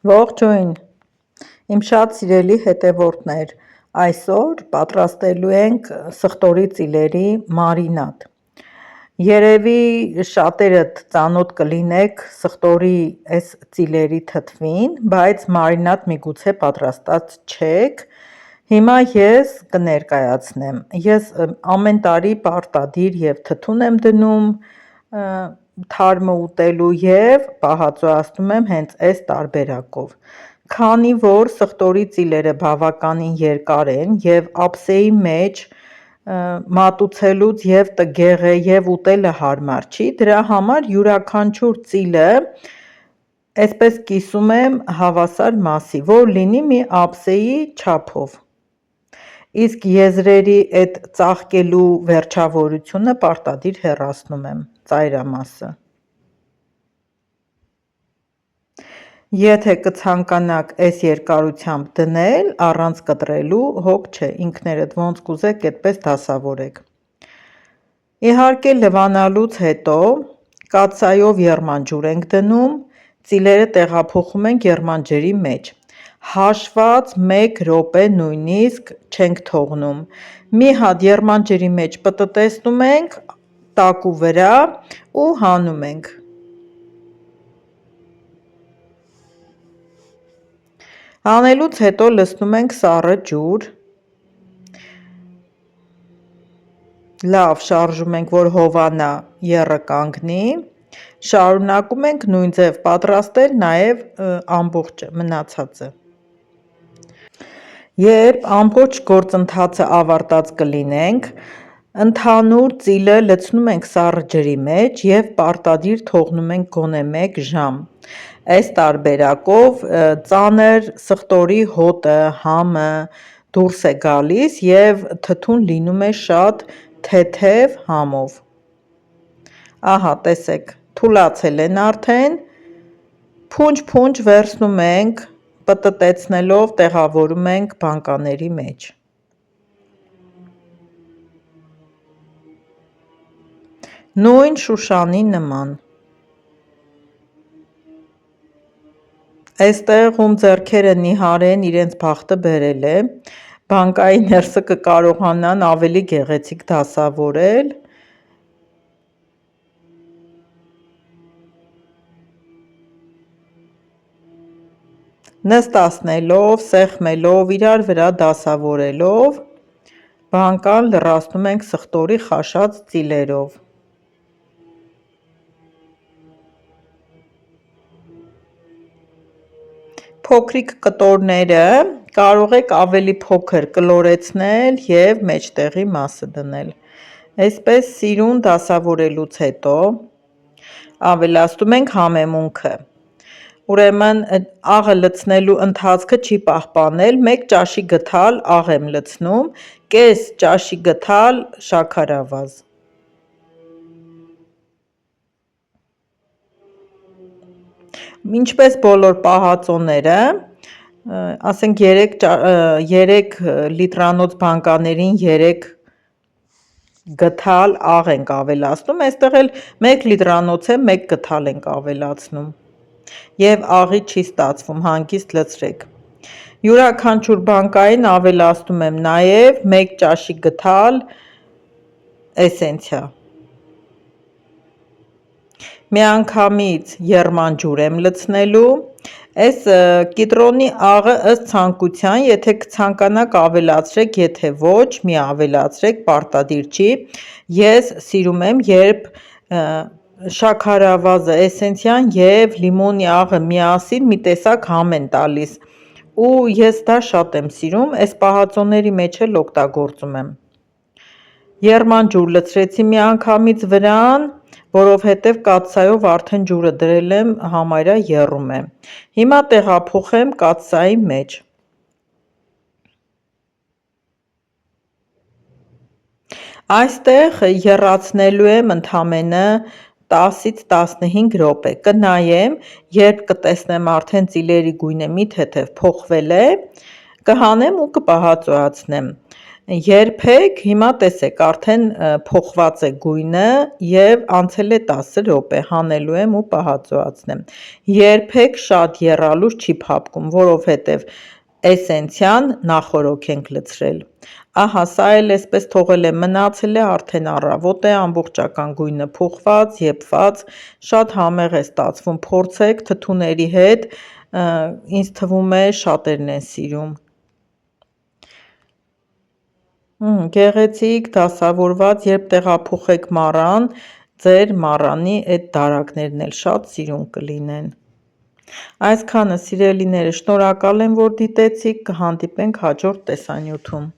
Ողջույն, իմ շատ սիրելի հետևորդներ, այսօր պատրաստելու ենք սխտորի ծիլերի մարինադ։ Երևի շատերդ ծանոթ կլինեք սխտորի այս ծիլերի թթվին, բայց մարինադ միգուցե պատրաստած չեք։ Հիմա ես կներկայացնեմ։ Ես ամեն տարի պարտադիր և թթուն եմ դնում թարմը ուտելու և պահածոյացնում եմ հենց այս տարբերակով։ Քանի որ սխտորի ծիլերը բավականին երկար են և ափսեի մեջ մատուցելուց և տգեղ է և ուտելը հարմար չի, դրա համար յուրաքանչյուր ծիլը այսպես կիսում եմ հավասար մասի, որ լինի մի ափսեի չափով, իսկ եզրերի այդ ծաղկելու վերջավորությունը պարտադիր հեռացնում եմ, ծայրամասը։ Եթե կցանկանաք այս երկարությամբ դնել, առանց կտրելու, հոգ չէ, ինքներդ ոնց կուզեք այդպես դասավորեք։ Իհարկե լվանալուց հետո կաթսայով եռմանջուր ենք դնում, ծիլերը տեղափոխում ենք եռմանջրի մեջ, հաշված 1 րոպե նույնիսկ չենք թողնում, մի հատ եռմանջրի մեջ պտտեցնում ենք տակու վրա ու հանում ենք։ Հանելուց հետո լցնում ենք սառը ջուր, լավ շարժում ենք, որ հովանա եռը կանգնի, շարունակում ենք նույն ձև պատրաստել նաև ամբողջը, մնացածը։ Երբ ամբողջ գործընթացը ավարտած կլինենք, ընդհանուր ծիլը լցնում ենք սառը ջրի մեջ և պարտադիր թողնում ենք գոնե 1 ժամ։ Այս տարբերակով ծանր սխտորի հոտը, համը դուրս է գալիս և թթուն լինում է շատ թեթև համով։ Ահա տեսեք, թուլացել են արդեն, փունջ-փունջ վերցնում ենք, պտտեցնելով տեղավորում ենք բանկաների մեջ։ Նույն շուշանի նման։ Այստեղ ում ձեռքերը նիհար են, իրենց բախտը բերել է, բանկայի ներսը կկարողանան ավելի գեղեցիկ դասավորել։ Նստացնելով, սեղմելով, իրար վրա դասավորելով, բանկան լրացնում ենք սխտորի խաշած ծիլերով։ Փոքրիկ կտորները կարող եք ավելի փոքր կլորեցնել և մեջտեղի մասը դնել։ Այսպես սիրուն դասավորելուց հետո ավելացնում ենք համեմունքը։ Ուրեմն աղը լցնելու ընթացքը չի պահպանել, 1 ճաշի գդալ աղ եմ լցնում, կես ճաշի գդալ շաքարավազ։ Ինչպես բոլոր պահածոները, ասենք 3 լիտրանոց բանկաներին 3 գդալ աղ ենք ավելացնում, այստեղ էլ 1 լիտրանոց է 1 գդալ ենք ավելացնում և աղի չի ստացվում, հանգիստ լցրեք։ Յուրաքանչյուր բանկային ավելացնում եմ նաև 1 ճաշի գդալ էսենցիա։ Միանգամից եռմանջուր եմ լցնելու, այս կիտրոնի աղը ըստ ցանկության, եթե կցանկանաք ավելացրեք, եթե ոչ, մի ավելացրեք, պարտադիր չի, ես սիրում եմ, երբ շաքարավազը, էսենցիան և լիմոնի աղը միասին մի տեսակ համ են տալիս ու ես դա շատ եմ սիրում, այս պահածոների մեջ էլ օգտագործում եմ։ Եռմանջուր լցրեցի միանգամից վրան, որովհետև կաթսայով արդեն ջուրը դրել եմ, համարյա եռում է։ Հիմա տեղափոխեմ կաթսայի մեջ։ Այստեղ եռացնելու եմ ընդամենը 10-ից 15 րոպե, կնայեմ, երբ կտեսնեմ արդեն ծիլերի գույնը մի թեթև փոխվել է, կհանեմ ու կպահածոյացնեմ։ Երբեք, հիմա տեսեք, արդեն փոխված է գույնը և անցել է 10 րոպե, հանելու եմ ու պահածոացնեմ, երբեք շատ եռալուր չի փափկում, որովհետև էսենցիան նախօրոք ենք լցրել, ահա սա էլ էսպես թողել եմ մնացել է, արդեն առավոտ է, ամբողջական գույնը փոխված, եփված, շատ համեղ է ստացվում, փորձեք թթուների հետ, ինձ թվում է շատերն են սիրում, գեղեցիկ, դասավորված, երբ տեղափոխեք մառան, ձեր մառանի էդ դարակներն էլ շատ սիրուն կլինեն, այսքանը սիրելիները, շնորհակալ եմ, որ դիտեցիք, կհանդիպենք հաջորդ տեսանյութում.